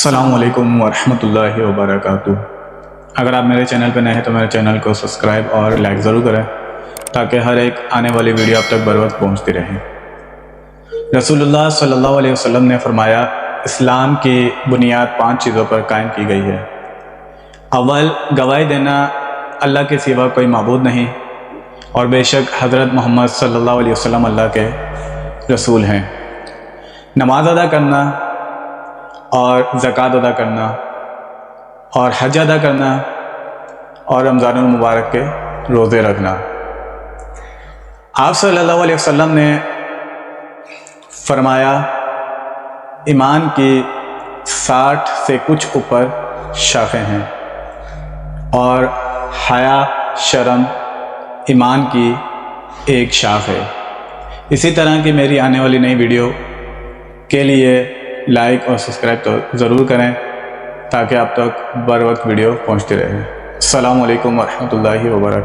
السلام علیکم ورحمۃ اللہ وبرکاتہ۔ اگر آپ میرے چینل پہ نئے ہیں تو میرے چینل کو سبسکرائب اور لائک ضرور کریں تاکہ ہر ایک آنے والی ویڈیو آپ تک بر وقت پہنچتی رہے۔ رسول اللہ صلی اللہ علیہ وسلم نے فرمایا، اسلام کی بنیاد 5 چیزوں پر قائم کی گئی ہے۔ اول، گواہی دینا اللہ کے سوا کوئی معبود نہیں اور بے شک حضرت محمد صلی اللہ علیہ وسلم اللہ کے رسول ہیں۔ نماز ادا کرنا اور زکوٰۃ ادا کرنا اور حج ادا کرنا اور رمضان المبارک کے روزے رکھنا۔ آپ صلی اللہ علیہ وسلم نے فرمایا، ایمان کی 60 سے کچھ اوپر شاخیں ہیں اور حیا شرم ایمان کی ایک شاخ ہے۔ اسی طرح کی میری آنے والی نئی ویڈیو کے لیے لائک اور سبسکرائب تو ضرور کریں تاکہ آپ تک بر وقت ویڈیو پہنچتی رہے۔ السلام علیکم ورحمۃ اللہ وبرکاتہ۔